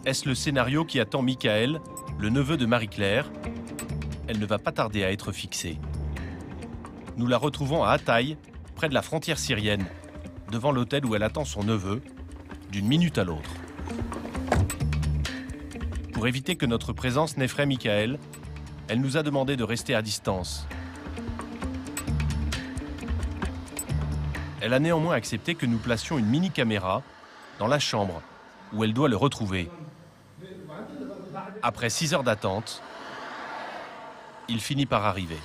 Est-ce le scénario qui attend Michael, le neveu de Marie-Claire? Elle ne va pas tarder à être fixée. Nous la retrouvons à Hatay, près de la frontière syrienne, devant l'hôtel où elle attend son neveu, d'une minute à l'autre. Pour éviter que notre présence n'effraie Michael, elle nous a demandé de rester à distance. Elle a néanmoins accepté que nous placions une mini-caméra dans la chambre où elle doit le retrouver. Après 6 heures d'attente, il finit par arriver.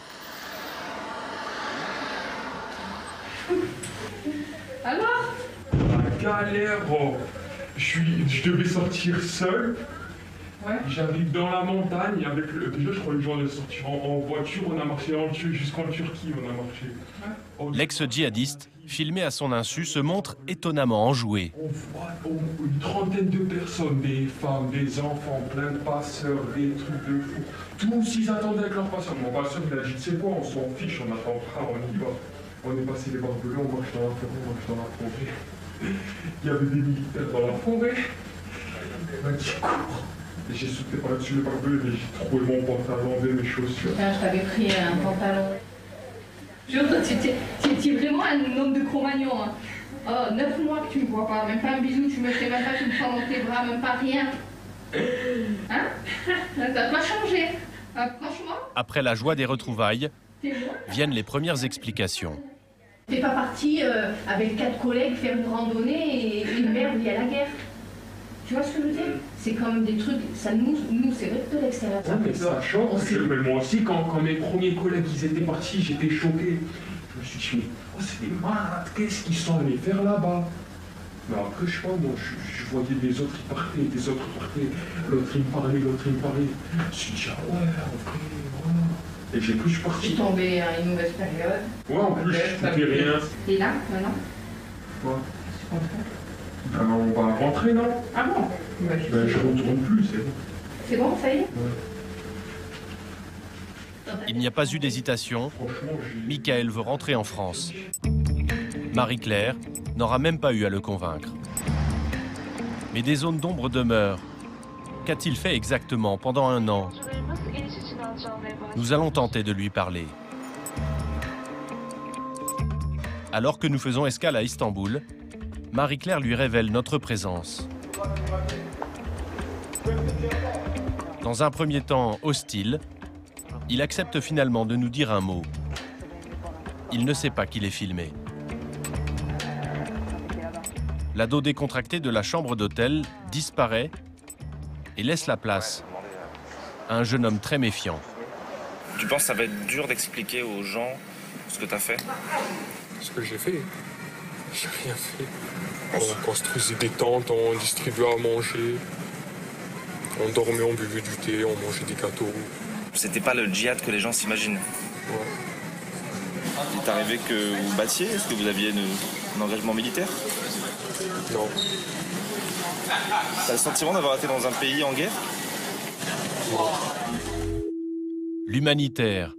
Alors? Galère, oh. Je devais sortir seul. Ouais. J'arrive dans la montagne avec le... Déjà, je croyais que j'allais sortir en voiture. On a marché jusqu'en Turquie, on a marché. Ouais. Oh, L'ex-djihadiste, filmé à son insu, se montre étonnamment enjoué. On voit une trentaine de personnes, des femmes, des enfants, plein de passeurs, des trucs de fou. Tous, ils attendaient avec leur passeur. Mon passeur, il a dit, tu sais quoi, on s'en fiche, on attend pas, on y va. On est passé les barbelés, on marche dans la forêt, on marche dans la forêt. Il y avait des militaires dans la forêt. Il m'a dit, cours. Et j'ai sauté par-dessus les barbelés, mais j'ai trouvé mon pantalon, mes chaussures. Putain, je t'avais pris un pantalon. Jure, toi, tu es vraiment un homme de Cro-Magnon. Hein. Oh, 9 mois que tu me vois pas, même pas un bisou, tu me fais même pas, tu me prends dans tes bras, même pas rien. Hein? T'as pas changé. Franchement? Après la joie des retrouvailles, viennent les premières explications. T'es pas parti avec 4 collègues faire une randonnée et une merde, il y a la guerre. Tu vois ce que je veux dire? C'est comme des trucs, ça nous c'est vrai que de l'extérieur. Ouais, mais ça choque, mais moi aussi, quand mes premiers collègues ils étaient partis, j'étais choqué. Je me suis dit, mais oh, c'est des malades, qu'est-ce qu'ils sont allés faire là-bas? Mais après, je sais pas, moi, je voyais des autres qui partaient, des autres partaient, l'autre il me parlait, l'autre il me parlait. Je me suis dit, ah ouais, en vrai, voilà. Et j'ai plus, je suis parti. Tu es tombé à une mauvaise période. Ouais, en plus, je foutais rien. T'es là, maintenant? Quoi? Tu comprends? Ben, on va rentrer, non? Ah bon? Ben, je retourne plus, c'est bon. C'est bon, ça y est? Ouais. Il n'y a pas eu d'hésitation. Franchement, Michael veut rentrer en France. Marie-Claire n'aura même pas eu à le convaincre. Mais des zones d'ombre demeurent. Qu'a-t-il fait exactement pendant 1 an? Nous allons tenter de lui parler. Alors que nous faisons escale à Istanbul, Marie-Claire lui révèle notre présence. Dans un premier temps hostile, il accepte finalement de nous dire un mot. Il ne sait pas qu'il est filmé. L'ado décontracté de la chambre d'hôtel disparaît et laisse la place à un jeune homme très méfiant. Tu penses que ça va être dur d'expliquer aux gens ce que tu as fait? Ce que j'ai fait? J'ai rien fait. On construisait des tentes, on distribuait à manger, on dormait, on buvait du thé, on mangeait des gâteaux. C'était pas le djihad que les gens s'imaginent. Ouais. Il est arrivé que vous battiez? Est-ce que vous aviez un engagement militaire? Non. T'as le sentiment d'avoir été dans un pays en guerre? L'humanitaire,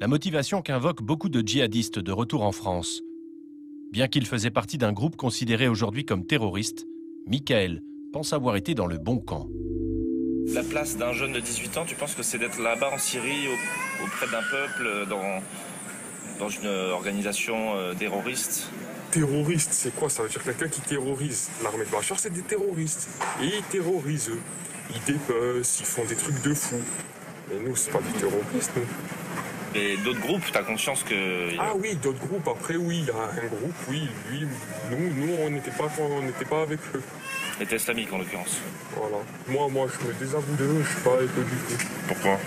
la motivation qu'invoquent beaucoup de djihadistes de retour en France. Bien qu'il faisait partie d'un groupe considéré aujourd'hui comme terroriste, Michael pense avoir été dans le bon camp. La place d'un jeune de 18 ans, tu penses que c'est d'être là-bas en Syrie, auprès d'un peuple, dans une organisation terroriste? Terroriste, c'est quoi? Ça veut dire quelqu'un qui terrorise. L'armée de Bachar, c'est des terroristes. Et ils terrorisent eux. Ils dépecent, ils font des trucs de fous. Mais nous, c'est pas des terroristes, nous. Et d'autres groupes, tu as conscience que... Ah oui, d'autres groupes. Après, oui, il y a un groupe, oui, lui, nous, on n'était pas avec eux. L'État islamique, en l'occurrence. Voilà. Moi, je me désavoue d'eux, je suis pas avec eux du tout. Pourquoi?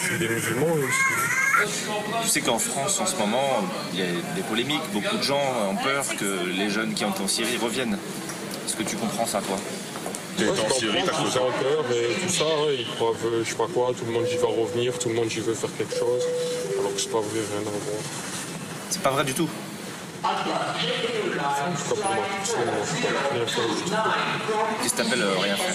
Je suis des musulmans aussi. Tu sais qu'en France, en ce moment, il y a des polémiques. Beaucoup de gens ont peur que les jeunes qui ont été en Syrie reviennent. Est-ce que tu comprends ça, toi? T'es en Syrie, t'as cru ça en peur et tout ça, hein, ils croient, je sais pas quoi, tout le monde y va revenir, tout le monde y veut faire quelque chose, alors que c'est pas vrai, rien à voir. C'est pas vrai du tout. En tout cas pour moi, personnellement, c'est pas rien faire du tout. Qu'est-ce que t'appelles rien faire?